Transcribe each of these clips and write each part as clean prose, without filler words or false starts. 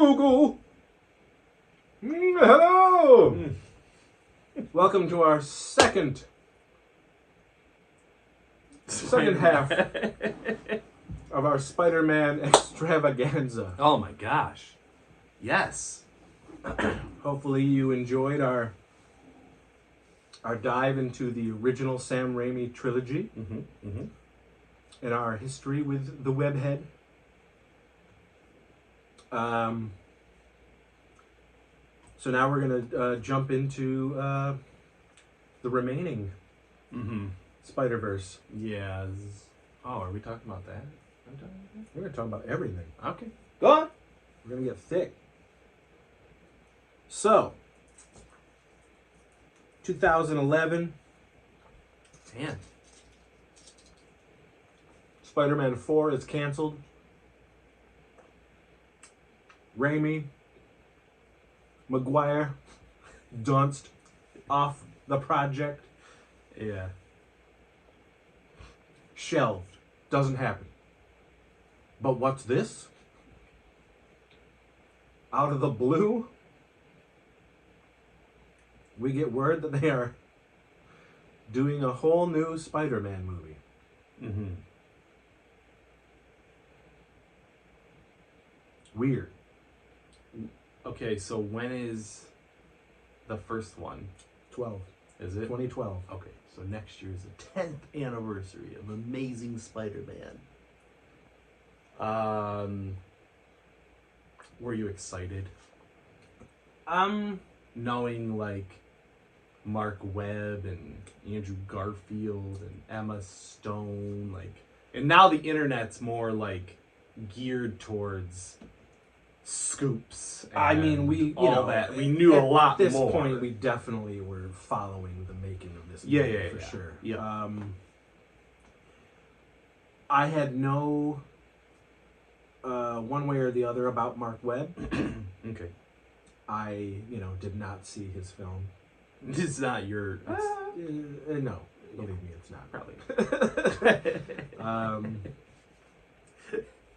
Google. Hello. Welcome to our second half of our Spider-Man extravaganza. Oh my gosh. Yes. Hopefully you enjoyed our dive into the original Sam Raimi trilogy and our history with the webhead. So now we're going to jump into the remaining Spider-Verse. Yes. Oh, are we talking about that? We're going to talk about everything. Okay. Go on. We're going to get thick. So, 2011. Man. Spider-Man 4 is canceled. Raimi, Maguire, Dunst off the project. Yeah. Shelved. Doesn't happen. But what's this? Out of the blue, we get word that they are doing a whole new Spider-Man movie. Weird. Okay, so when is the first one? 12. Is it? 2012. Okay, so next year is the 10th anniversary of Amazing Spider-Man. Were you excited? Knowing like Mark Webb and Andrew Garfield and Emma Stone, like, and now the internet's more like geared towards scoops. And I mean, we that we knew a lot more. At this point, we definitely were following the making of this movie for sure. Yeah. I had no one way or the other about Mark Webb. Okay. I, did not see his film. It's not your. No, believe me, it's not. Probably.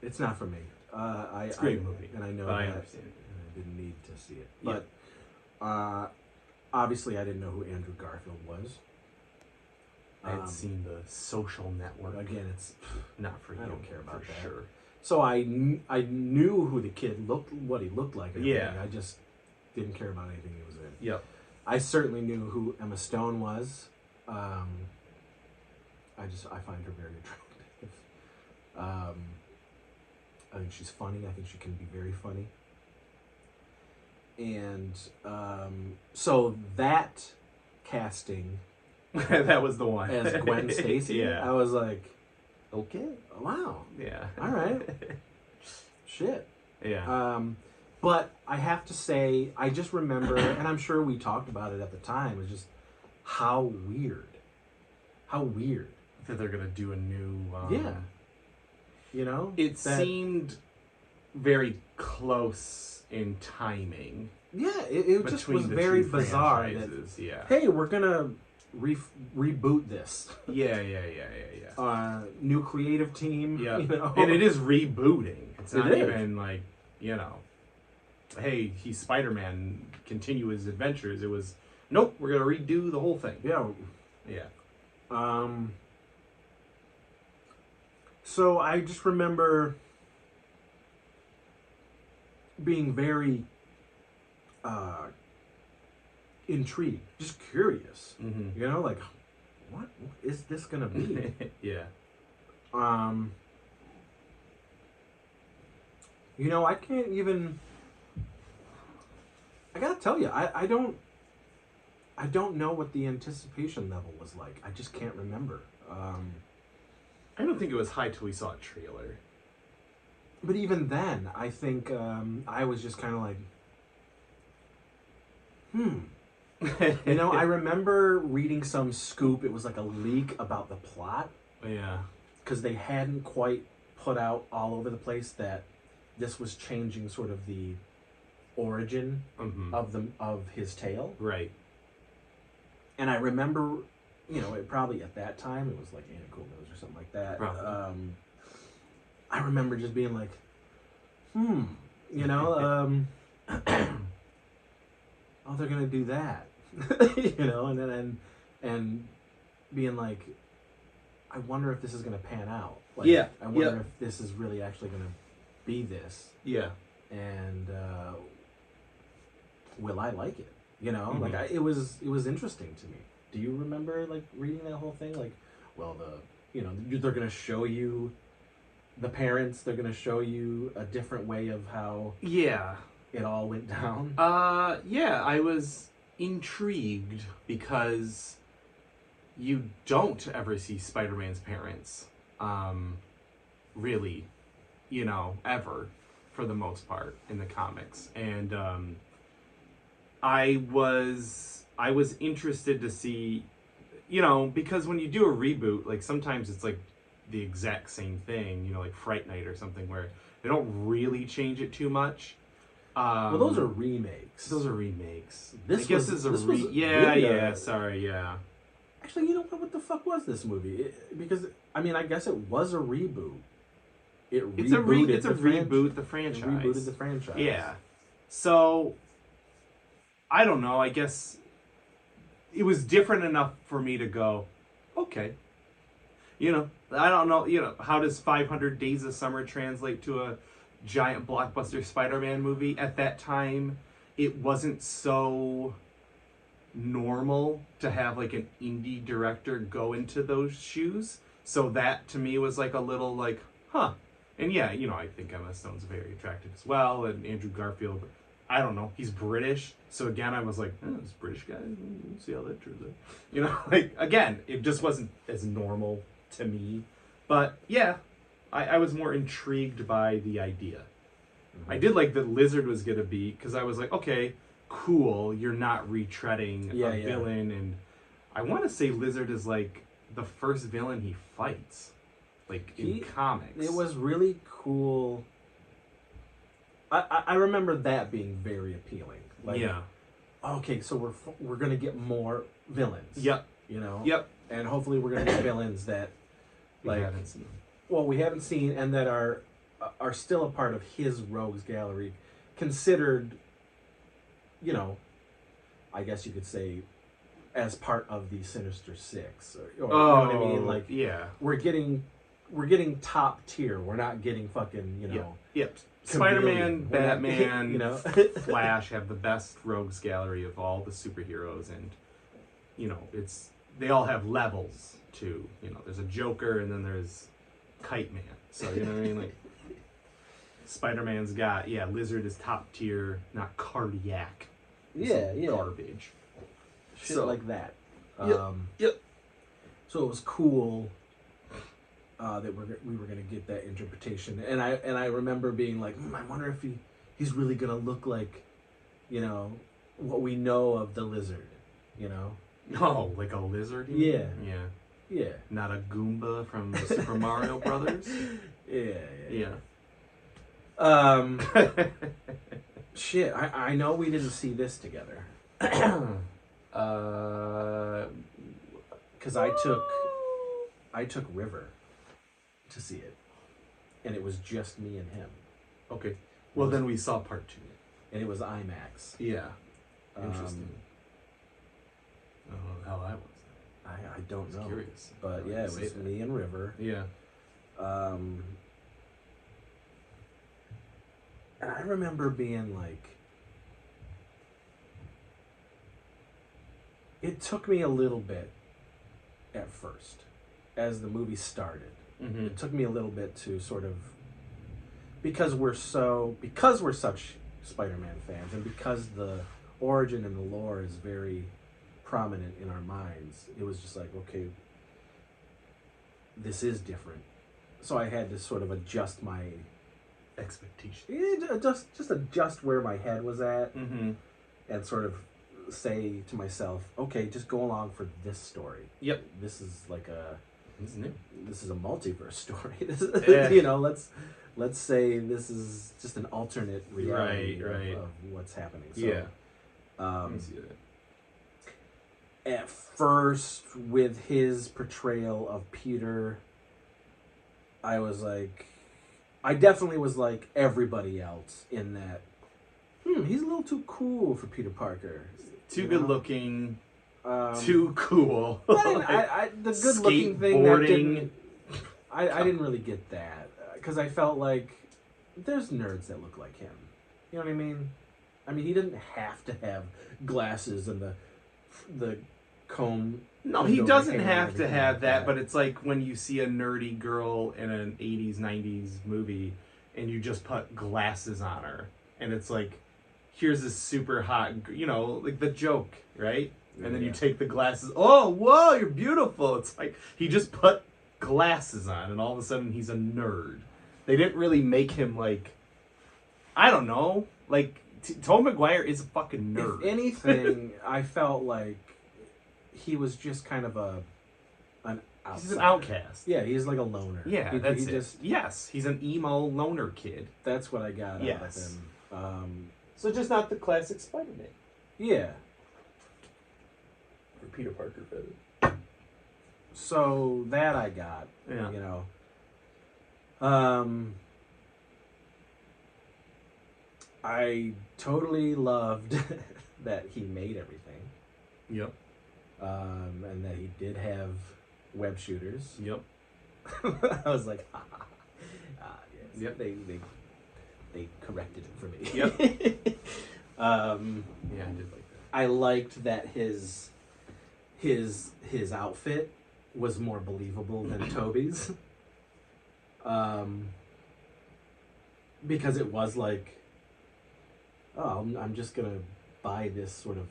It's not for me. It's a great movie, and I know I that. understand. And I didn't need to see it, but obviously, I didn't know who Andrew Garfield was. I had seen the Social Network. Again, it's not for you. I don't care about for that. Sure. So I knew who the kid looked, what he looked like. And everything. Yeah. I just didn't care about anything he was in. Yep. I certainly knew who Emma Stone was. I find her very attractive. I think she's funny. I think she can be very funny. And so that casting that was the one as Gwen Stacy. Yeah. I was like, okay. wow. Yeah. All right. Shit. Yeah. But I have to say, I just remember, and I'm sure we talked about it at the time, was just how weird. How weird. That they're gonna do a new. It seemed very cloose in timing. Yeah, it just was very bizarre. That, hey, we're gonna reboot this. Yeah. New creative team. Yeah, and it is rebooting. It's not even like hey, he's Spider-Man, continue his adventures. It was nope, we're gonna redo the whole thing. Yeah. Yeah. So I just remember being very intrigued, just curious. Like, what is this gonna be? Yeah. I can't even. I gotta tell you, I don't know what the anticipation level was like. I just can't remember. I don't think it was high till we saw a trailer. But even then, I think I was just kind of like, I remember reading some scoop. It was like a leak about the plot. Yeah. Because they hadn't quite put out all over the place that this was changing sort of the origin of his tale. Right. And I remember, it probably at that time, it was like Anna Cool Nose or something like that. I remember just being like, you know, oh, they're gonna do that, you know, and then and being like, I wonder if this is gonna pan out. Like, Yeah. I wonder if this is really actually gonna be this. Yeah. And will I like it? You know, like it was interesting to me. Do you remember like reading that whole thing? Like, well, they're gonna show you the parents. They're gonna show you a different way of how it all went down. Yeah, I was intrigued because you don't ever see Spider-Man's parents, really, ever, for the most part in the comics. And I was interested to see, because when you do a reboot, like sometimes it's like the exact same thing, like Fright Night or something, where they don't really change it too much. Well, those are remakes. Those are remakes. This I guess was, is a this was yeah, really yeah. Sorry, yeah. Actually, you know what? What the fuck was this movie? Because I mean, I guess it was a reboot. It's a reboot the franchise. It rebooted the franchise. Yeah. So I don't know. I guess it was different enough for me to go, okay. I don't know. How does 500 Days of Summer translate to a giant blockbuster Spider-Man movie? At that time, it wasn't so normal to have like an indie director go into those shoes. So that to me was like a little like, huh. And yeah, I think Emma Stone's very attractive as well, and Andrew Garfield, I don't know, he's British. So again, I was like, this British guy, we'll see how that turns out. Like again, it just wasn't as normal to me. But yeah, I was more intrigued by the idea. I did like that Lizard was going to be, because I was like, okay, cool, you're not retreading a villain. And I want to say Lizard is like the first villain he fights, like in comics. It was really cool. I remember that being very appealing. Like, yeah. Okay, so we're going to get more villains. Yep. Yep. And hopefully we're going to get villains that we haven't seen. Well, we haven't seen, and that are still a part of his rogues gallery, considered, I guess you could say, as part of the Sinister Six, or you know what I mean? Like, yeah, we're getting top tier. We're not getting fucking, Yep. Spider-Man, Batman, Flash have the best rogues gallery of all the superheroes, and they all have levels too. There's a Joker, and then there's Kite Man. So you know what I mean? Like, Spider-Man's got Lizard is top tier, not cardiac. Garbage. Shit like that. Yep. So it was cool that we were gonna get that interpretation, and I remember being like, I wonder if he's really gonna look like, what we know of the Lizard, Oh, like a lizard? Yeah. Yeah. Not a Goomba from the Super Mario Brothers? Yeah. Shit, I know we didn't see this together. Because I took River to see it, and it was just me and him. Okay. Well, then we saw part 2. And it was IMAX. Yeah. Interesting. I don't know how that was. I don't know. Curious. But yeah, it was me and River. Yeah. And I remember being like, it took me a little bit at first, as the movie started. Mm-hmm. It took me a little bit to sort of, because we're such Spider-Man fans, and because the origin and the lore is very prominent in our minds, it was just like, okay, this is different. So I had to sort of adjust my expectation. Just adjust where my head was at, and sort of say to myself, okay, just go along for this story. Yep. This is like this is a multiverse story. This is, let's say this is just an alternate reality of what's happening. So, I see that. At first, with his portrayal of Peter, I was like, I definitely was like everybody else in that. He's a little too cool for Peter Parker. Too good looking. Um, Too cool. The good looking thing that didn't. I didn't really get that because I felt like there's nerds that look like him. You know what I mean? I mean, he didn't have to have glasses and the comb. No, he doesn't have to have that, but it's like when you see a nerdy girl in an 80s, 90s movie and you just put glasses on her. And it's like, here's this super hot, like the joke, right? And then you take the glasses. Oh, whoa, you're beautiful. It's like he just put glasses on and all of a sudden he's a nerd. They didn't really make him like, I don't know, like Tobey Maguire is a fucking nerd. If anything, I felt like he was just kind of an outsider. He's an outcast. Yeah, he's like a loner. Yeah, that's it. Yes, he's an emo loner kid. That's what I got out of him. So just not the classic Spider-Man. Yeah. Or Peter Parker better. So that I got. Yeah. I totally loved that he made everything. Yep. And that he did have web shooters. Yep. I was like, yes. Yep. They corrected it for me. Yep. Yeah, I did like that. I liked that his outfit was more believable than Toby's. Because it was like, oh, I'm just gonna buy this sort of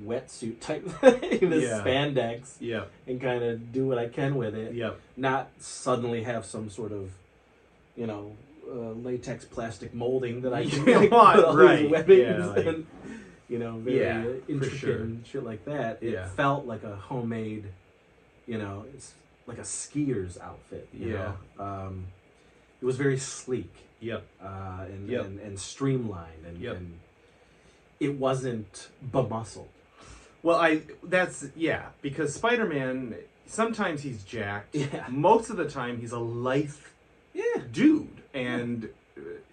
wetsuit type thing, this spandex, and kind of do what I can with it. Yep. Not suddenly have some sort of, latex plastic molding that I can put all these webbings and, very intricate and shit like that. It felt like a homemade, it's like a skier's outfit. You know? It was very sleek. Yep. And streamlined and it wasn't bemuscled. Well, because Spider-Man, sometimes he's jacked. Yeah. Most of the time he's a lithe dude. And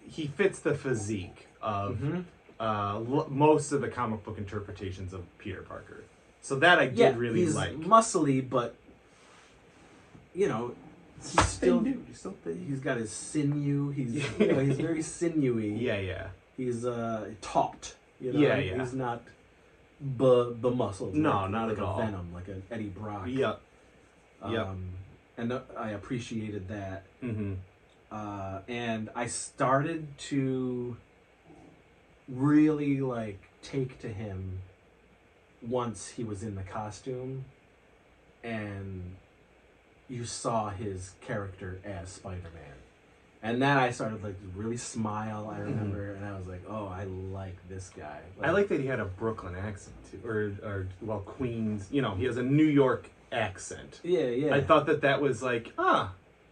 he fits the physique of most of the comic book interpretations of Peter Parker. So that I did really he's like. Muscly, but, he's still... dude. He's still thin. He's got his sinew. He's he's very sinewy. Yeah. He's taut. Yeah. He's not bemuscled. No, not like at all. Venom, like an Eddie Brock. Yep. And I appreciated that. Mm-hmm. And I started to really take to him once he was in the costume, and you saw his character as Spider-Man. And then I started to really smile, I remember, and I was like, oh, I like this guy. I like that he had a Brooklyn accent too, or Queens. He has a New York accent. Yeah. I thought that was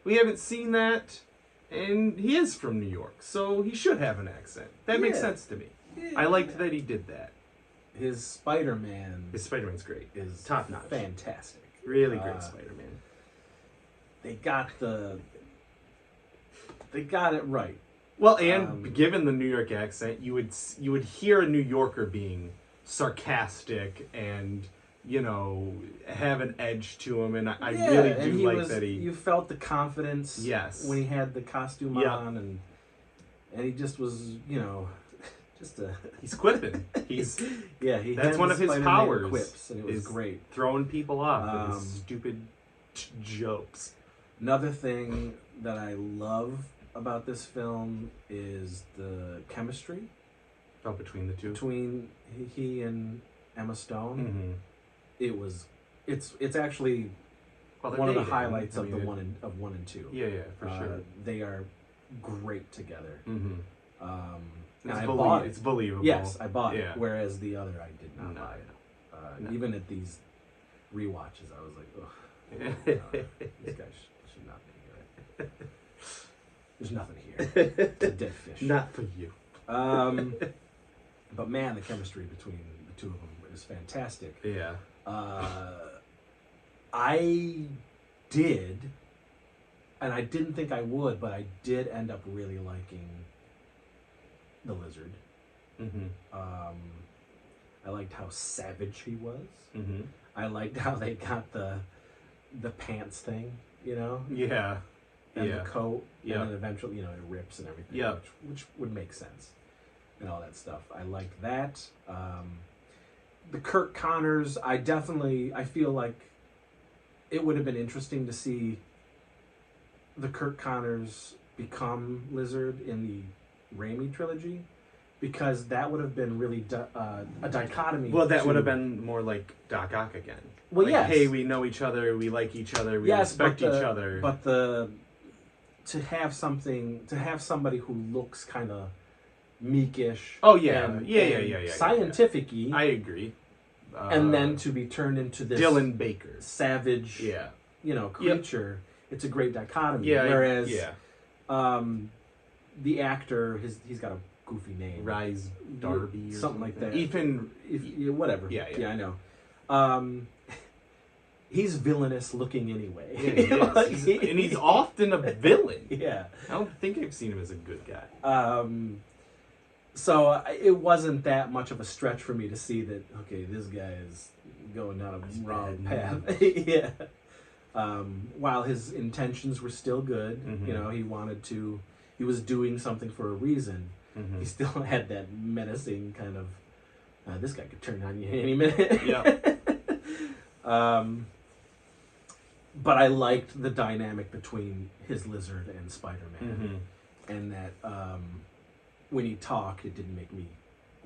we haven't seen that, and he is from New York, so he should have an accent. That makes sense to me. Yeah, I liked that he did that. His Spider-Man's great. Is top notch. Fantastic. Really great Spider-Man. They got it right. Well, and given the New York accent, you would hear a New Yorker being sarcastic and have an edge to him, and I really do like that he. You felt the confidence. Yes. When he had the costume on, and he just was, just a. He's quipping. That's one of his Spider-Man powers. Quips, and it was great. Throwing people off with his stupid jokes. Another thing that I love about this film is the chemistry. Oh, between the two. Between he and Emma Stone. Mm-hmm. It's actually one of the highlights of one and two. Yeah, for sure. They are great together. Mm-hmm. It's believable. Yes, I bought it. Whereas the other, I did not buy it. No. Even at these rewatches, I was like, ugh, this guy should not be here. There's nothing here. It's a dead fish. Not for you. But man, the chemistry between the two of them is fantastic. Yeah. I did and I didn't think I would, but I did end up really liking the Lizard. Mm-hmm. I liked how savage he was. Mm-hmm. I liked how they got the pants thing, you know? Yeah. And Yeah. the coat. Yeah. And then eventually, you know, it rips and everything. Yeah. Which would make sense. And all that stuff. I liked that. The Kurt Connors, I feel like it would have been interesting to see the Kurt Connors become Lizard in the Raimi trilogy. Because that would have been really a dichotomy. Well, that would have been more like Doc Ock again. Well, like, yes. Hey, we know each other, we like each other, we respect each other. But to have somebody who looks kind of meekish. Oh yeah, and yeah. Scientific-y. I agree. And then to be turned into this Dylan Baker, savage, creature. Yep. It's a great dichotomy. Yeah. Whereas, the actor, he's got a goofy name, Rise Darby, or something like that. Whatever. Yeah, I know. He's villainous looking anyway. Yeah, he is. And he's often a villain. Yeah. I don't think I've seen him as a good guy. So it wasn't that much of a stretch for me to see that, okay, this guy is going down a wrong path. Yeah. While his intentions were still good, mm-hmm. He was doing something for a reason. Mm-hmm. He still had that menacing kind of, this guy could turn on you any minute. Yeah. But I liked the dynamic between his Lizard and Spider-Man. Mm-hmm. And that when he talked, it didn't make me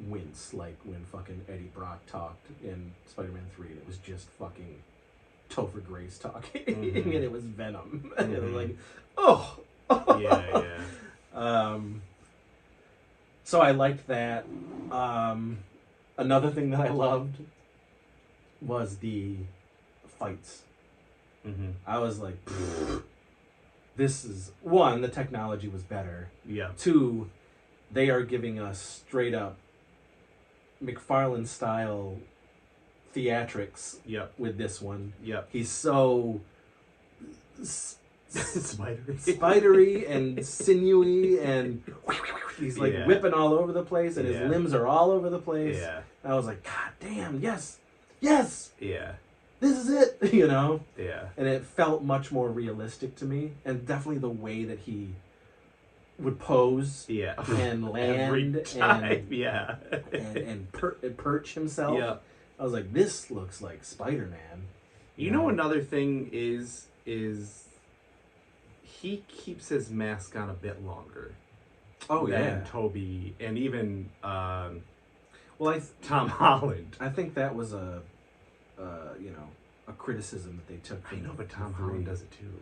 wince like when fucking Eddie Brock talked in Spider-Man 3. It was just fucking Topher Grace talking. Mm-hmm. And it was Venom. Mm-hmm. It was like, oh! Yeah. So I liked that. Another thing that I loved was the fights. Mm-hmm. I was like, this is... One, the technology was better. Yeah. Two, they are giving us straight up McFarlane-style theatrics with this one. Yep. He's so... spidery and sinewy, and he's like whipping all over the place, and his limbs are all over the place. Yeah. And I was like, God damn, yes, yeah, this is it, Yeah. And it felt much more realistic to me, and definitely the way that he would pose, and land, every time. and perch himself. Yeah. I was like, this looks like Spider-Man. You know, another thing is he keeps his mask on a bit longer. Oh, than Toby and even Tom Holland. I think that was a criticism that they took. I know, but Tom Holland does it too.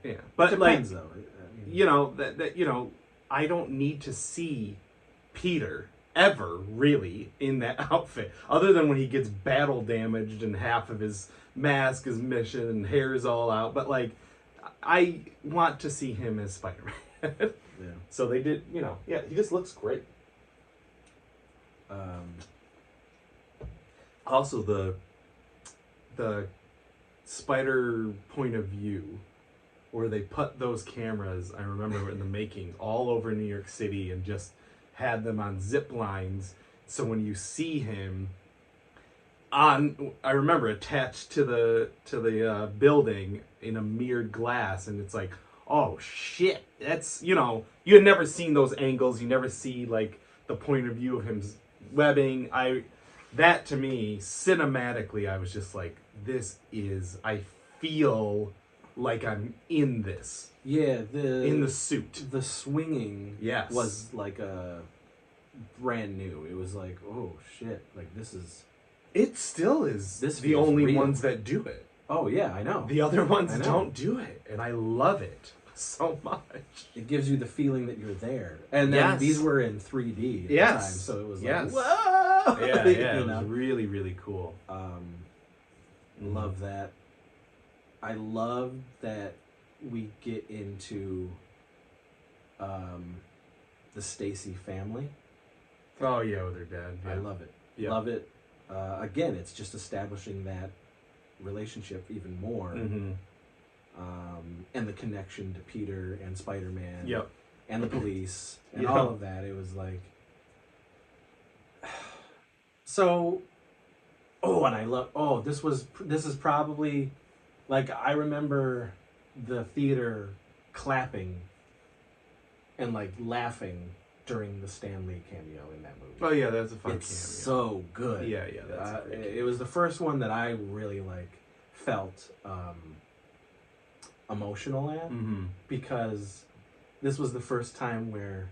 Yeah. But depends, like, though. I don't need to see Peter ever really in that outfit, other than when he gets battle damaged and half of his mask is missing and hair is all out. But like, I want to see him as Spider-Man. Yeah. So they did, he just looks great. Also, the spider point of view, where they put those cameras, I remember in the making, all over New York City and just had them on zip lines. So when you see him I remember attached to the building in a mirrored glass, and it's like, oh shit, that's, you had never seen those angles, you never see like the point of view of him webbing. That to me, cinematically, I was just like, I feel like I'm in this. Yeah, in the suit. The swinging was like a brand new. It was like, oh shit, like this is... It still is this the only real. Ones that do it. Oh yeah, I know. The other ones don't do it, and I love it so much. It gives you the feeling that you're there. And then these were in 3D at the time, so it was like, whoa! Yeah, it was really, really cool. Love that. I love that we get into the Stacy family. Oh yeah, with her dad. Yeah. I love it. Yeah. Love it. Again, it's just establishing that relationship even more. Mm-hmm. and the connection to Peter and Spider-Man. Yep. And the police and Yep. all of that. It was like, so. Oh, and I love. Oh, this is probably, like, I remember the theater clapping and like laughing during the Stan Lee cameo in that movie. Oh yeah, that's a fun It's cameo. so good. Yeah, that's a great it was the first one that I really like felt emotional at, because this was the first time where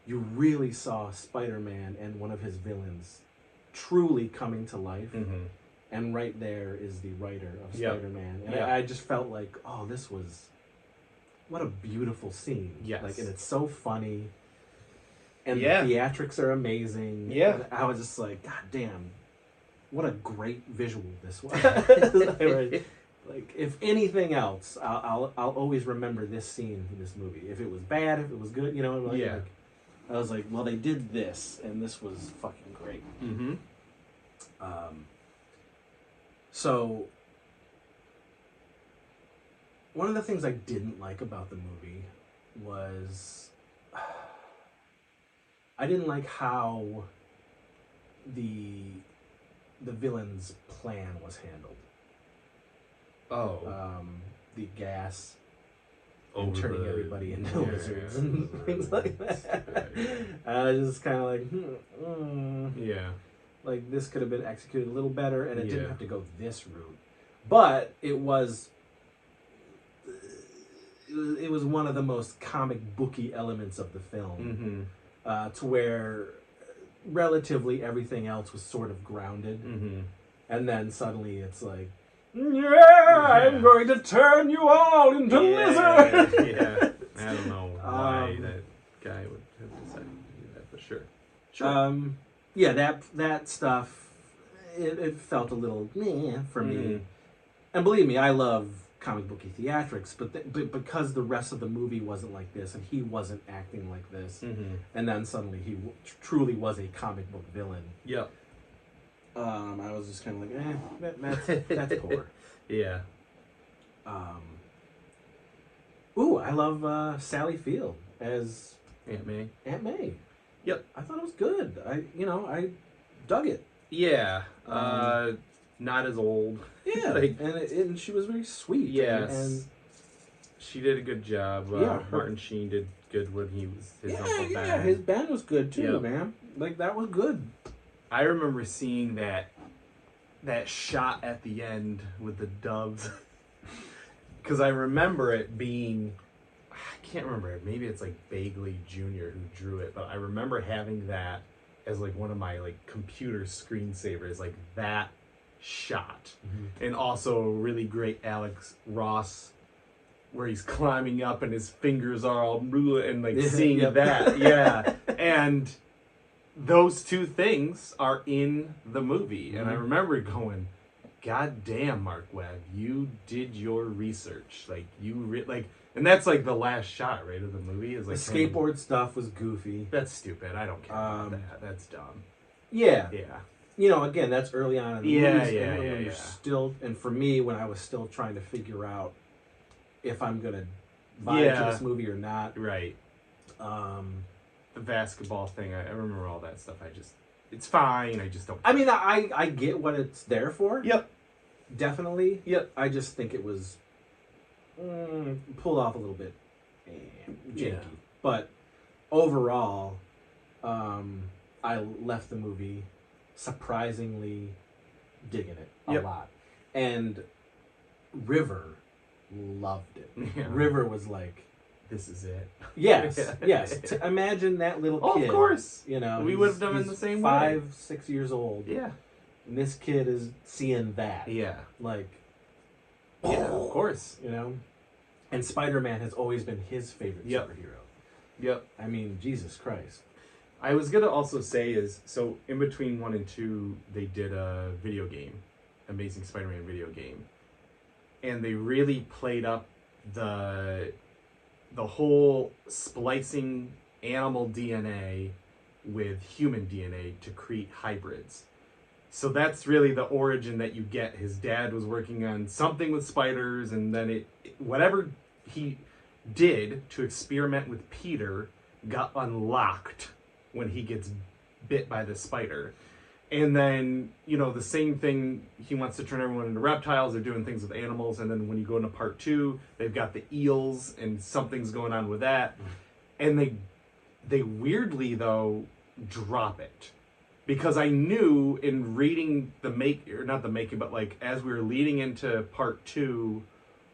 you really saw Spider-Man and one of his villains truly coming to life. And right there is the writer of Spider-Man. And I just felt like, oh, this was, what a beautiful scene. Yes. Like, and it's so funny. And the Yeah. theatrics are amazing. Yeah. And I was just like, God damn, what a great visual this was. Like, if anything else, I'll always remember this scene in this movie. If it was bad, if it was good, you know, like, Yeah. like, I was like, well, they did this, and this was fucking great. So, one of the things I didn't like about the movie was I didn't like how the villain's plan was handled. The gas and Over turning the- everybody into yeah, lizards yeah, and things like that. I was just kind of like, Yeah. like, this could have been executed a little better, and it didn't Yeah. have to go this route. But it was one of the most comic booky elements of the film, to where relatively everything else was sort of grounded, and then suddenly it's like, I'm going to turn you all into lizards. Yeah. I don't know why that guy would have decided to do that, but sure. Yeah, that stuff, it felt a little meh for me. And believe me, I love comic booky theatrics, but because the rest of the movie wasn't like this, and he wasn't acting like this, and then suddenly he truly was a comic book villain. Yep. I was just kind of like, that's poor. Yeah. Ooh, I love Sally Field as Aunt May. Aunt May. Yep. I thought it was good. I dug it. Yeah. Not as old. Yeah, Like- and she was very sweet. Yes. and She did a good job. Martin Sheen did good when he was his Uncle Ben. yeah, his band was good too, Yep. man. Like, that was good. I remember seeing that shot at the end with the doves. Because I remember it being, I can't remember, maybe it's like Bagley Jr. who drew it, but I remember having that as like one of my like computer screensavers, like that shot. And also a really great Alex Ross where he's climbing up and his fingers are all blue and like seeing Yep. that. Yeah. And those two things are in the movie. And I remember going, God damn, Mark Webb, you did your research. Like, and that's like the last shot, right, of the movie. Is The like skateboard stuff was goofy. That's stupid. I don't care about that. That's dumb. Yeah. Yeah. You know, again, that's early on in the Yeah, movies. yeah, and when yeah, you're yeah. still, and for me, when I was still trying to figure out if I'm going to vibe to this movie or not. Right. Um, The basketball thing, I remember all that stuff. It's fine. I just don't. I mean, I get what it's there for. Yep. Definitely. Yep. I just think it was pulled off a little bit janky. Yeah. But overall, I left the movie surprisingly digging it a lot. And River loved it. Yeah. River was like, This is it. yes, yes. Imagine that little kid. Of course. You know, We would have done it in the same way. 5, 6 years old. Yeah. And this kid is seeing that. Yeah. Like, Yeah, of course. you know? And Spider-Man has always been his favorite superhero. Yep. I mean, Jesus Christ. I was going to also say so in between 1 and 2, they did a video game, Amazing Spider-Man video game. And they really played up the whole splicing animal DNA with human DNA to create hybrids. So that's really the origin that you get. His dad was working on something with spiders, and then whatever he did to experiment with Peter got unlocked when he gets bit by the spider. And then, the same thing, he wants to turn everyone into reptiles. They're doing things with animals. And then when you go into part 2, they've got the eels, and something's going on with that. And they weirdly, though, drop it. Because I knew in reading not the making, but like as we were leading into part 2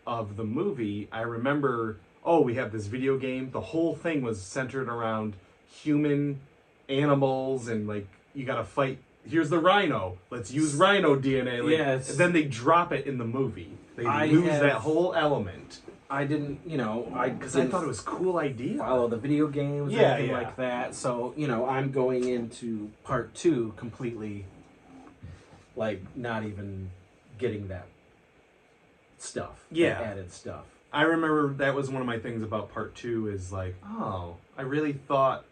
of the movie, I remember, we have this video game. The whole thing was centered around human animals, and like you gotta fight. Here's the rhino. Let's use rhino DNA. Like, yes. And then they drop it in the movie. They lose that whole element. I didn't, because I thought it was a cool idea. Follow the video games, or anything like that. So, I'm going into part 2 completely, like, not even getting that stuff. Yeah. That added stuff. I remember that was one of my things about part 2 is like, I really thought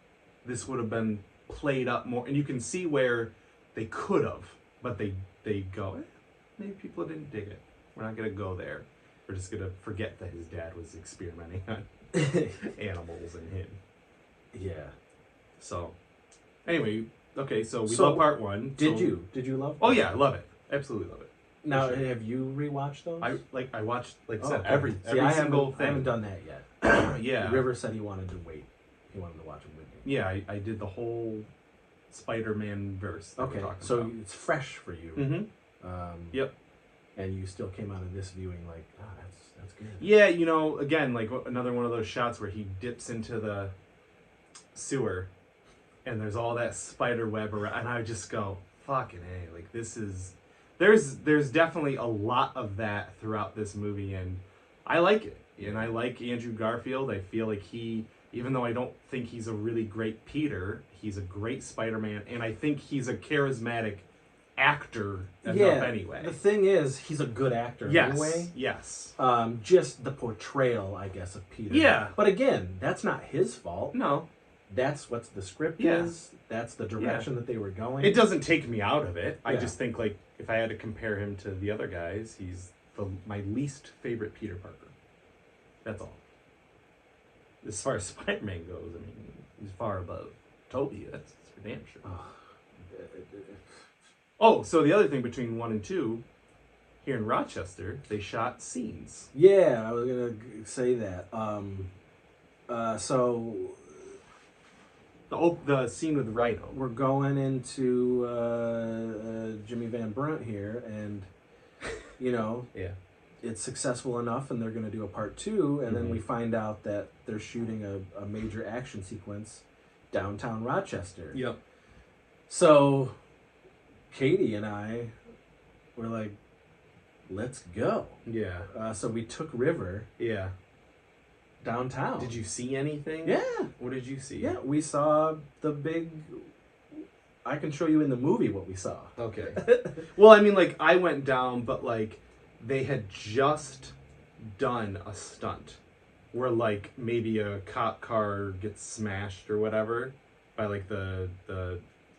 this would have been played up more. And you can see where they could have, but they go, maybe people didn't dig it. We're not going to go there. We're just going to forget that his dad was experimenting on animals and him. Yeah. So, anyway, okay, so we love part 1. Did you love Oh, yeah, I love it. Absolutely love it. Now, have you rewatched those? I watched, like I said, okay. every single thing. I haven't done that yet. Yeah. River said he wanted to wait. He wanted to watch them with me. Yeah, I did the whole Spider-Man verse. Okay, so about. It's fresh for you. Mm-hmm. Yep. And you still came out of this viewing like, that's good. Yeah, again, like another one of those shots where he dips into the sewer, and there's all that spider web around, and I just go, fucking A, like this is... There's definitely a lot of that throughout this movie, and I like it. And I like Andrew Garfield. I feel like even though I don't think he's a really great Peter, he's a great Spider-Man, and I think he's a charismatic actor enough anyway. The thing is, he's a good actor anyway. Yes. Just the portrayal, I guess, of Peter. Yeah. But again, that's not his fault. No. That's what the script is. That's the direction that they were going. It doesn't take me out of it. Yeah. I just think, like, if I had to compare him to the other guys, he's my least favorite Peter Parker. That's all. As far as Spider-Man goes, I mean, he's far above Tobey. That's for damn sure. Oh, so the other thing between 1 and 2, here in Rochester, they shot scenes. Yeah, I was gonna say that. So the scene with Rhino. We're going into Jimmy Van Brunt here, and yeah, it's successful enough, and they're going to do a part 2, and then we find out that they're shooting a major action sequence downtown Rochester. Yep. So Katie and I were like, let's go. Yeah. So we took River. Yeah. Downtown. Did you see anything? Yeah. What did you see? Yeah, we saw the big... I can show you in the movie what we saw. Okay. Well, I mean, like, I went down, but, like, they had just done a stunt where, like, maybe a cop car gets smashed or whatever by, like, the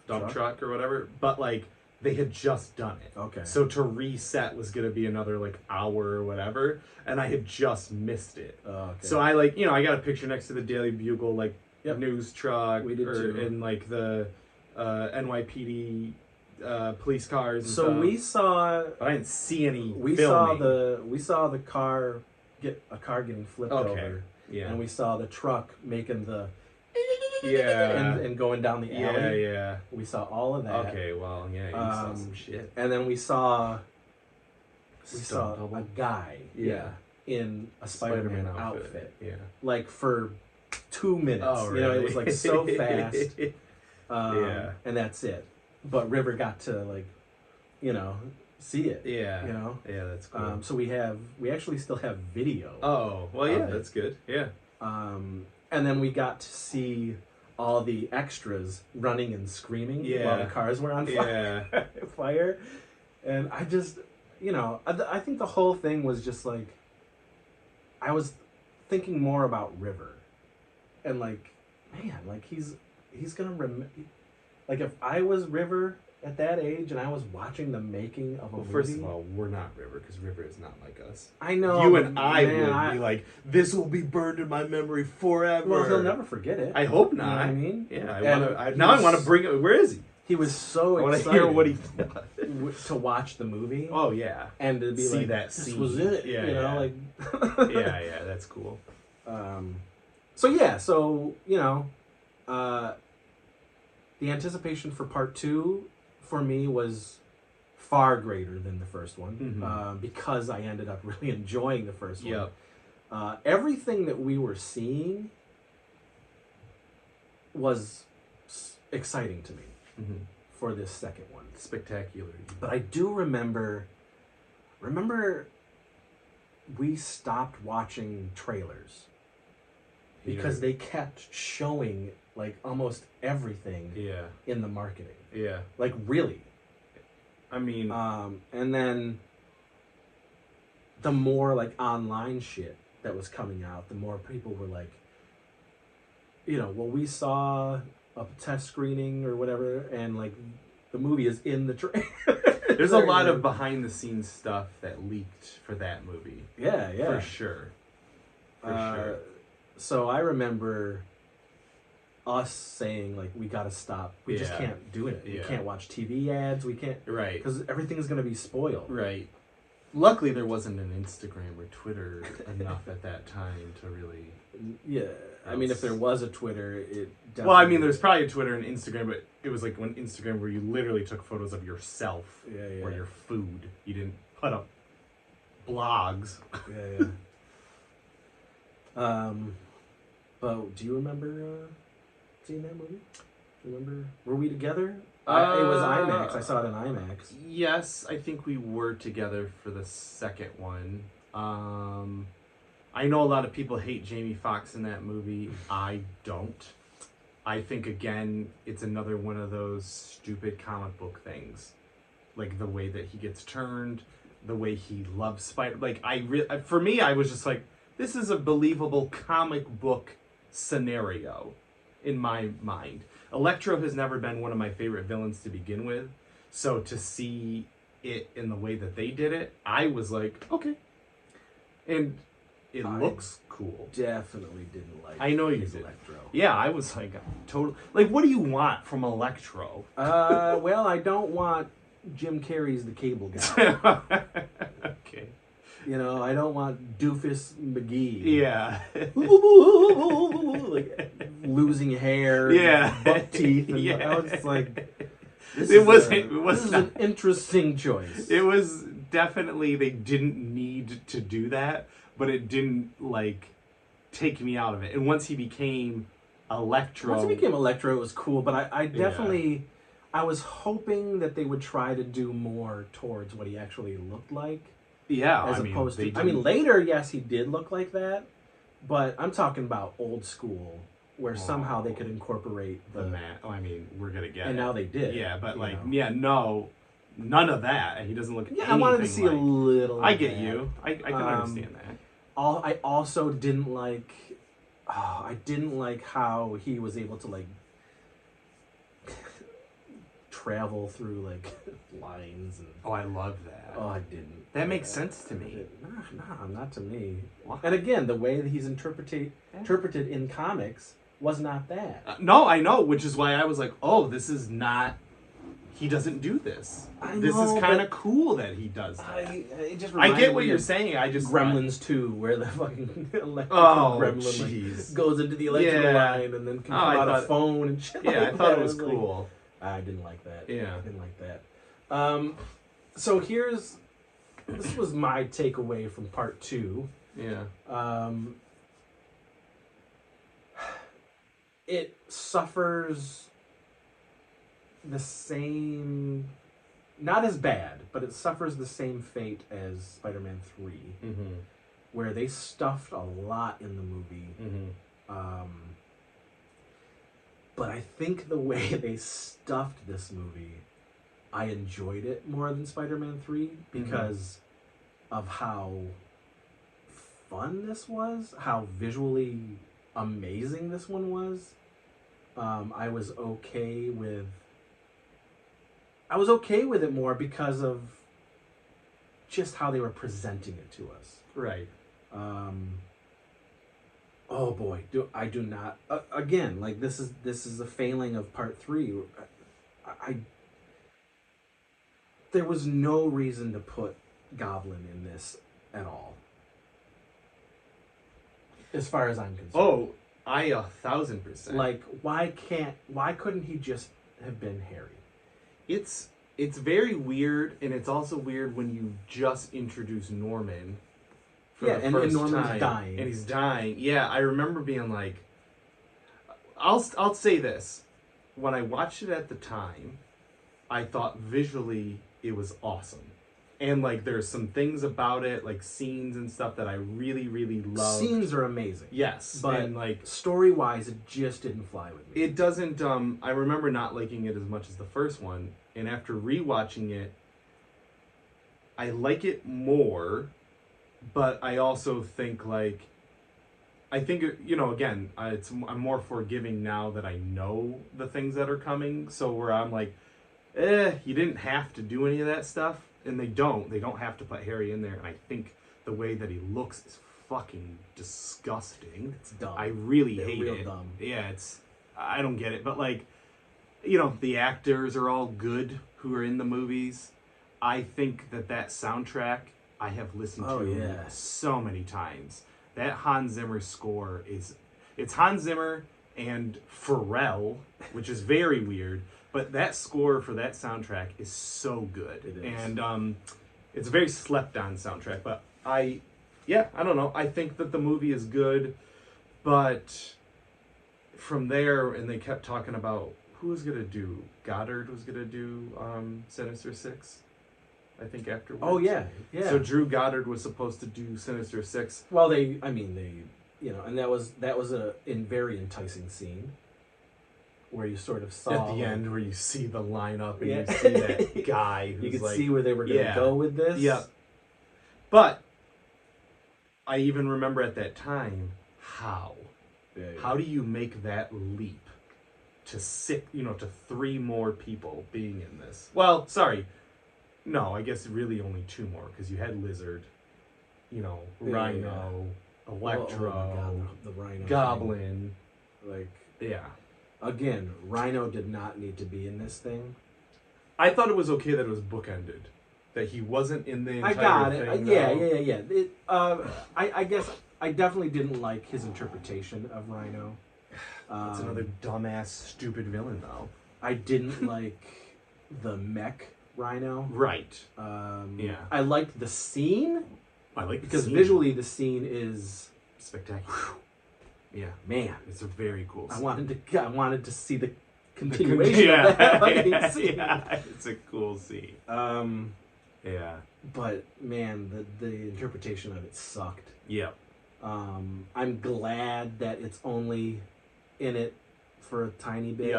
dump truck or whatever. But, like, they had just done it. Okay. So to reset was going to be another, like, hour or whatever, and I had just missed it. Okay. So I, like, I got a picture next to the Daily Bugle, like, news truck. We did too. And, like, the NYPD police cars and so stuff. we saw... But I didn't see any we filming. saw the car getting flipped over. Yeah. And we saw the truck making the... Yeah. And going down the alley. Yeah. We saw all of that. Okay, well, yeah, you saw some shit. And then we saw Double. a guy in a Spider-Man outfit. Yeah. Like for 2 minutes. Oh, really? It was like so fast. Yeah. And that's it. But River got to like, see it. Yeah. Yeah, that's cool. So we actually still have video. Oh, well, yeah, that's good. Yeah. And then we got to see all the extras running and screaming while the cars were on fire. And I just, I think the whole thing was just like, I was thinking more about River. And like, man, like he's gonna like if I was River at that age, and I was watching the making of a movie. First of all, we're not River, because River is not like us. I know. You and I would be like, this will be burned in my memory forever. Well, he'll never forget it. I hope not. You know what I mean? Yeah, I want to bring it. Where is he? He was so I want excited to hear what he thought. to watch the movie. Oh, yeah. And to be see like, that this scene. was it. Yeah, you know, like... yeah, that's cool. So, you know, the anticipation for part 2 for me was far greater than the first one, because I ended up really enjoying the first one. Everything that we were seeing was exciting to me for this second one. Spectacular. But I do remember we stopped watching trailers because they kept showing like almost everything in the marketing. Yeah. Like really. I mean, and then the more like online shit that was coming out, the more people were like, you know, well, we saw a test screening or whatever, and like the movie is in the trailer. There's a lot of behind the scenes stuff that leaked for that movie. Yeah, for sure. For sure. So I remember us saying like, we gotta stop. We just can't do it. We can't watch TV ads. We can't, because everything's gonna be spoiled. Right. Luckily, there wasn't an Instagram or Twitter enough at that time to really. Yeah, I mean, if there was a Twitter, it. Definitely... Well, I mean, there's probably a Twitter and Instagram, but it was like when Instagram where you literally took photos of yourself or your food. You didn't put up blogs. But do you remember seeing that movie? Do you remember? Were we together? It was IMAX. I saw it in IMAX. Yes, I think we were together for the second one. I know a lot of people hate Jamie Foxx in that movie. I don't. I think, again, it's another one of those stupid comic book things. Like, the way that he gets turned, the way he loves Spider... Like, for me, I was just like, this is a believable comic book scenario in my mind. Electro has never been one of my favorite villains to begin with. So to see it in the way that they did it, I was like, okay. And it looks cool. Definitely didn't like. I know you did. Electro. Yeah, I was like, totally. Like, what do you want from Electro? Well, I don't want Jim Carrey's the Cable Guy. Okay. You know, I don't want Doofus McGee. Yeah. Like losing hair. Yeah. Buck teeth. And yeah. I was just like, this is an interesting choice. It was definitely, they didn't need to do that, but it didn't, like, take me out of it. And once he became Electro... it was cool, but I definitely... I was hoping that they would try to do more towards what he actually looked like. Yeah, opposed to... I mean, later, yes, he did look like that, but I'm talking about old school, where somehow they could incorporate the... I mean, we're going to get and it. now they did. Yeah, but, like, no... None of that, and he doesn't look anything I wanted to see a little. I get you. I can understand that. I also didn't like. I didn't like how he was able to like travel through like lines and. Oh, I love that. Oh, I didn't. That makes sense to me. No, not to me. What? And again, the way that he's interpreted in comics was not that. No, I know, which is why I was like, oh, this is not. He doesn't do this. This is kind of cool that he does that. I get what you're saying. I just Gremlins 2, where the fucking electrical gremlin like, goes into the electrical line and then can come out a phone and shit. Yeah, I thought it was cool. Like, I didn't like that. Yeah, I didn't like that. So this was my takeaway from part 2. Yeah. It suffers the same, not as bad, but it suffers the same fate as Spider-Man 3, where they stuffed a lot in the movie. But I think the way they stuffed this movie, I enjoyed it more than Spider-Man 3 because of how fun this was, how visually amazing this one was. I was okay with I was okay with it more because of just how they were presenting it to us. Right. Oh boy, I do not. Again, like this is a failing of part 3. I there was no reason to put Goblin in this at all, as far as I'm concerned. Oh, I 1,000%. Like, why couldn't he just have been Harry? It's very weird, and it's also weird when you just introduce Norman. And Norman's dying, and he's dying. Yeah, I remember being like, I'll say this: when I watched it at the time, I thought visually it was awesome, and like there's some things about it, like scenes and stuff that I really really loved. Scenes are amazing. Yes, but and like story wise, it just didn't fly with me. It doesn't. I remember not liking it as much as the first one, and after rewatching it, I like it more. But I also think again, I'm more forgiving now that I know the things that are coming. So where I'm like, you didn't have to do any of that stuff, and they don't have to put Harry in there. And I think the way that he looks is fucking disgusting. It's dumb. I really hate it. Dumb. Yeah, I don't get it. But the actors are all good who are in the movies. I think that soundtrack I have listened to so many times. That Hans Zimmer score it's Hans Zimmer and Pharrell, which is very weird, but that score for that soundtrack is so good. It is. And it's a very slept on soundtrack, but I don't know. I think that the movie is good, but from there, and they kept talking about who was going to do, Goddard was going to do Sinister Six. I think afterwards. Oh yeah. So Drew Goddard was supposed to do Sinister Six. Well, and that was a very enticing scene where you sort of saw at the end where you see the lineup and you see that guy. Who's you could see where they were going to go with this. Yeah. But I even remember at that time how do you make that leap to 3 more people being in this? Well, sorry. No, I guess really only 2 more, because you had Lizard, Rhino, Electro, the Rhino Goblin. thing. Again, Rhino did not need to be in this thing. I thought it was okay that it was bookended, that he wasn't in the entire thing. Yeah. I guess I definitely didn't like his interpretation of Rhino. It's another dumbass, stupid villain, though. I didn't like the mech Rhino. Right. I liked the scene. Because visually the scene is spectacular. Yeah, man, it's a very cool scene. I wanted to see the continuation of that fucking scene. Yeah, it's a cool scene. But man, the interpretation of it sucked. Yeah. I'm glad that it's only in it for a tiny bit.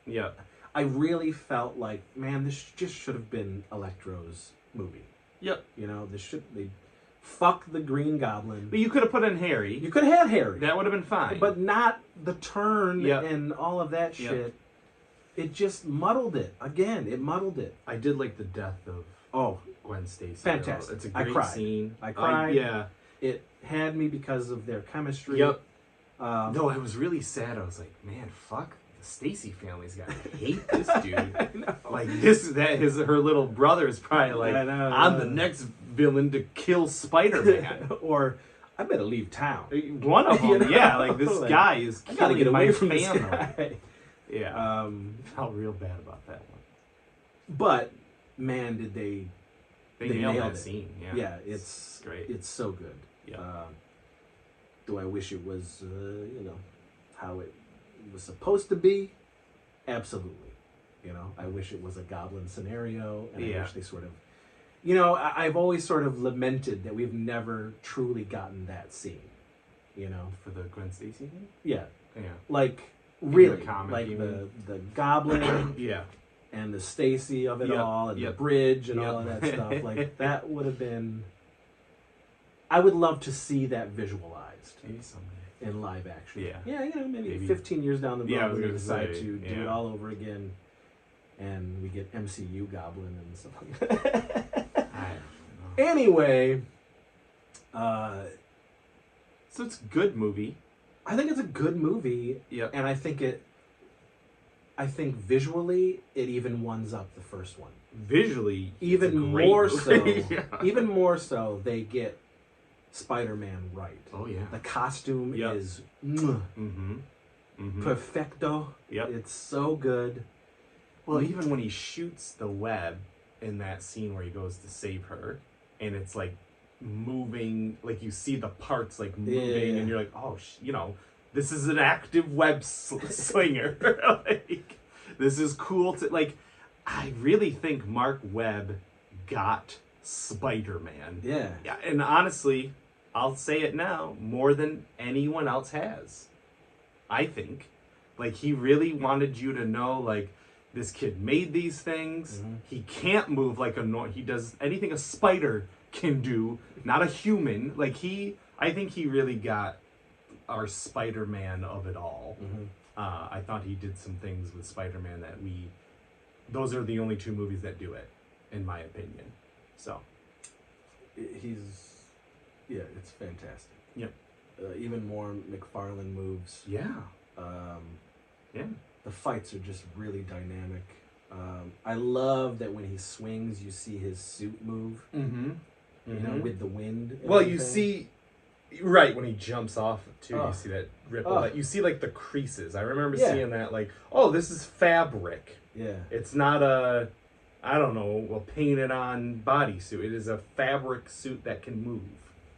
Yeah. I really felt like, man, this just should have been Electro's movie. Yep. They fuck the Green Goblin. But you could have put in Harry. You could have had Harry. That would have been fine. But not the turn and all of that shit. It just muddled it. Again, it muddled it. I did like the death of Gwen Stacy. Fantastic. It's a great scene. I cried. Yeah. It had me because of their chemistry. Yep. No, I was really sad. I was like, man, fuck. Stacy family's got to hate this dude. Like her little brother is probably like, I'm the next villain to kill Spider-Man. Or I better leave town. One of them, like this guy is killing I gotta get away from family. This guy. Yeah. Felt real bad about that one. But man, did they nailed that scene. Yeah, it's great. It's so good. Yeah. Do I wish it was how it was supposed to be? Absolutely. I wish it was a Goblin scenario, and I wish they sort of I've always sort of lamented that we've never truly gotten that scene. For the Gwen Stacy thing? Yeah. Yeah. Really, comic, the Goblin yeah, and the Stacy of it all, and the bridge and all of that stuff. That would have been, I would love to see that visualized. Maybe someday. In live action. Yeah. Maybe 15 years down the road, I was we gonna decide say, to do it all over again. and we get MCU Goblin and stuff like that. I don't know. Anyway, So it's a good movie. I think it's a good movie. Yep. And I think visually it even ones up the first one. Visually, Even it's a great more movie. so. Yeah. Even more so, they get Spider-Man right. Oh yeah. The costume Yep. is Mm-hmm. Mm-hmm. perfecto. Yep. It's so good. Well, even when he shoots the web in that scene where he goes to save her, and it's like moving, like you see the parts like moving, Yeah. and you're like, oh, this is an active web slinger. Like, this is cool to like. I really think Mark Webb got Spider-Man. Yeah. Yeah, and honestly, I'll say it now, more than anyone else has. I think. Like, he really wanted you to know, like, this kid made these things. Mhm. He can't move like he does anything a spider can do, not a human. Like, I think he really got our Spider-Man of it all. Mm-hmm. I thought he did some things with Spider-Man that those are the only two movies that do it, in my opinion. So. It's fantastic. Yep. Even more McFarlane moves. Yeah. Yeah. The fights are just really dynamic. I love that when he swings, you see his suit move. Mm-hmm. You know, with the wind. And Well, you everything. see, right when he jumps off too, Oh. you see that ripple. Oh. That you see like the creases. I remember Yeah. seeing that. Like, oh, this is fabric. Yeah. It's not a painted on bodysuit. It is a fabric suit that can move.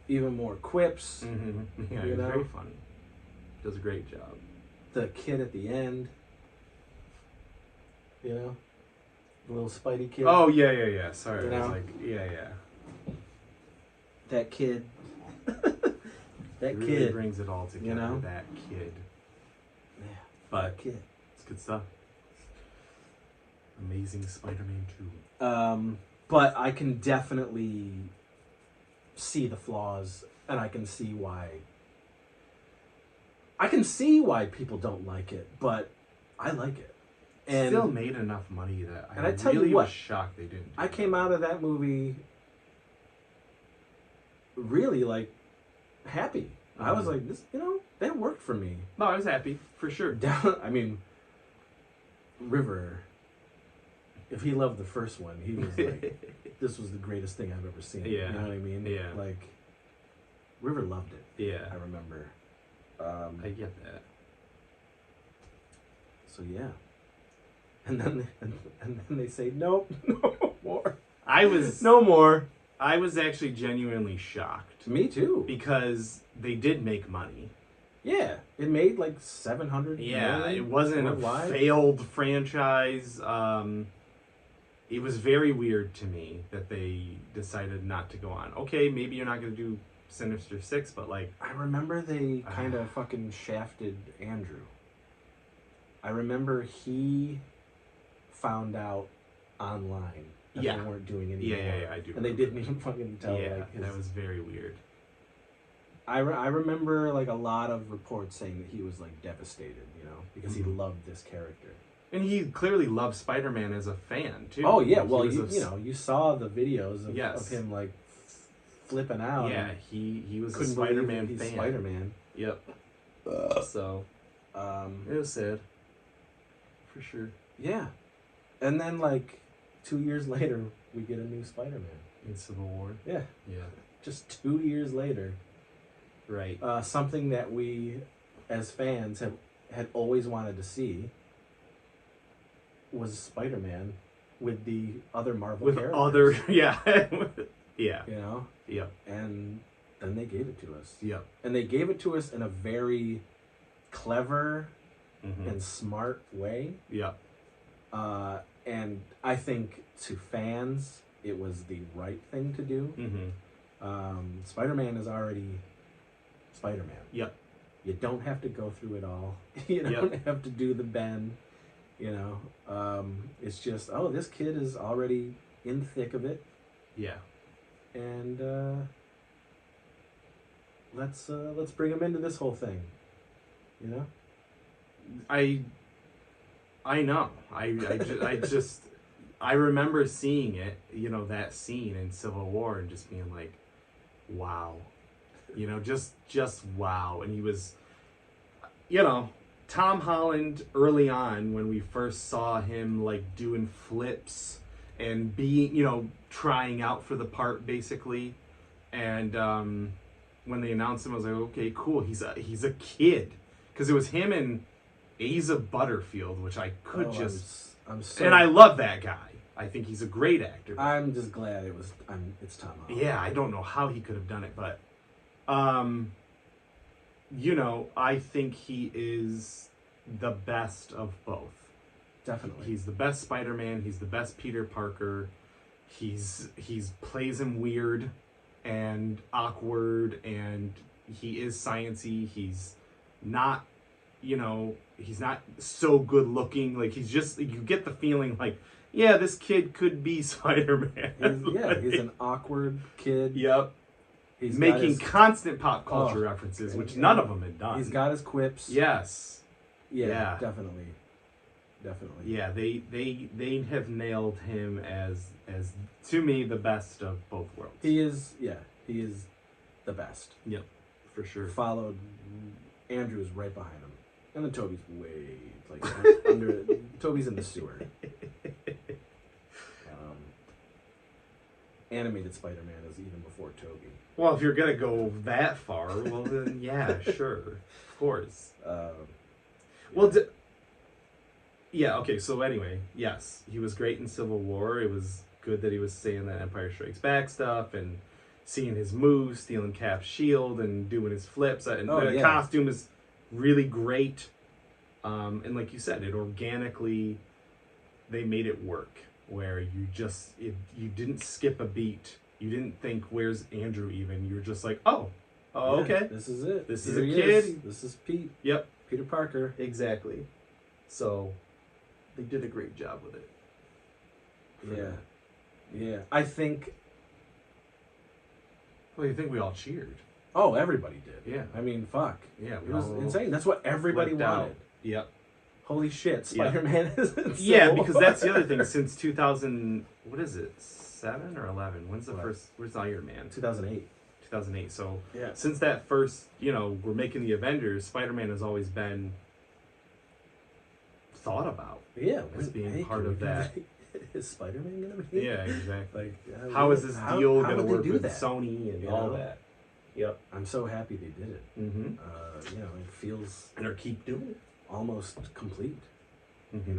Even more quips. Mm-hmm. Yeah, You it's know? very funny. Does a great job. The kid at the end. You know, the little Spidey kid. Oh yeah. Sorry, You I was know? like, yeah. That kid. That It really kid. brings it all together. You know? That kid. Yeah. But That kid. it's good stuff. Amazing Spider-Man 2. But I can definitely see the flaws, and I can see why. I can see why people don't like it, but I like it. And Still made enough money that and I I tell you really what, was shocked they didn't. I came out of that movie really like happy. I was like, this, that worked for me. No, I was happy for sure. I mean, River, if he loved the first one, he was like, this was the greatest thing I've ever seen. Yeah. You know what I mean? Yeah. Like, River loved it. Yeah, I remember. I get that. So yeah. And then they say, nope, no more. No more. I was actually genuinely shocked Me too. because they did make money. Yeah, it made like 700 Yeah, million it wasn't worldwide. a failed franchise. It was very weird to me that they decided not to go on. Okay, maybe you're not going to do Sinister Six, but like, I remember they kind of fucking shafted Andrew. I remember he found out online that Yeah. they weren't doing it yeah, anymore. I do. And they remember didn't even fucking tell. Yeah, like, his... that was very weird. I remember like a lot of reports saying that he was like devastated, because he loved this character. And he clearly loved Spider-Man as a fan too. Oh yeah, Like, well he was you saw the videos of, Yes. of him like flipping out. Yeah, and he was a couldn't believe Spider-Man that he's fan. Spider-Man. Yep. So it was sad. For sure. Yeah, and then like 2 years later, we get a new Spider-Man. In Civil War. Yeah, Yeah. just 2 years later. Right. Something that we, as fans, had always wanted to see was Spider-Man with the other Marvel With characters. other, yeah. Yeah. Yep. And then they gave it to us. Yep. And they gave it to us in a very clever Mm-hmm. and smart way. Yep. And I think to fans, it was the right thing to do. Mm-hmm. Spider-Man is already Spider-Man. Yep. You don't have to go through it all. You don't have to do the bend. It's just, this kid is already in the thick of it, Yeah. and let's bring him into this whole thing. I I know. I remember seeing it, that scene in Civil War and just being like, wow. Just wow. And he was, Tom Holland early on when we first saw him like doing flips and being, trying out for the part basically. And when they announced him, I was like, okay, cool. He's a kid. Because it was him and Asa Butterfield, which I could and I love that guy. I think he's a great actor. I'm just glad it's Tom Holland. Yeah, I don't know how he could have done it, but I think he is the best of both. Definitely. He's the best Spider-Man, he's the best Peter Parker. He's plays him weird and awkward, and he is sciencey. He's not he's not so good looking. Like, he's just, you get the feeling like, yeah, this kid could be Spider-Man. He's an awkward kid. Yep. He's making constant pop culture references, which none of them had done. He's got his quips. Yes. Yeah. Definitely. Yeah, they have nailed him as to me the best of both worlds. He is the best. Yep, for sure. Followed, Andrew's right behind him, and then Toby's way under. Toby's in the sewer. Animated Spider-Man is even before Toby. Well, if you're gonna go that far, well then yeah, sure, of course. Okay, so anyway, yes, he was great in Civil War. It was good that he was saying that Empire Strikes Back stuff and seeing his moves, stealing Cap's shield and doing his flips. And the costume is really great. And like you said, it organically, they made it work where you didn't skip a beat. You didn't think, where's Andrew even? You were just like, okay. This is it. This is a kid. This is Pete. Yep. Peter Parker. Exactly. So they did a great job with it. Yeah. I think... Well, you think we all cheered. Oh, everybody did. Yeah. I mean, fuck. Yeah. It was insane. That's what everybody wanted. Yep. Holy shit, Spider-Man is because that's the other thing. Since 2000, what is it, 7 or 11? When's Iron Man? 2008. 2008. So yeah, since that first, we're making the Avengers, Spider-Man has always been thought about. Yeah, as being part of that. Is Spider-Man gonna be? Yeah, exactly. Like, how is this deal gonna work with Sony and all that? Yep. I'm so happy they did it. Mm-hmm. It feels and keep doing it. Almost complete. Mm-hmm.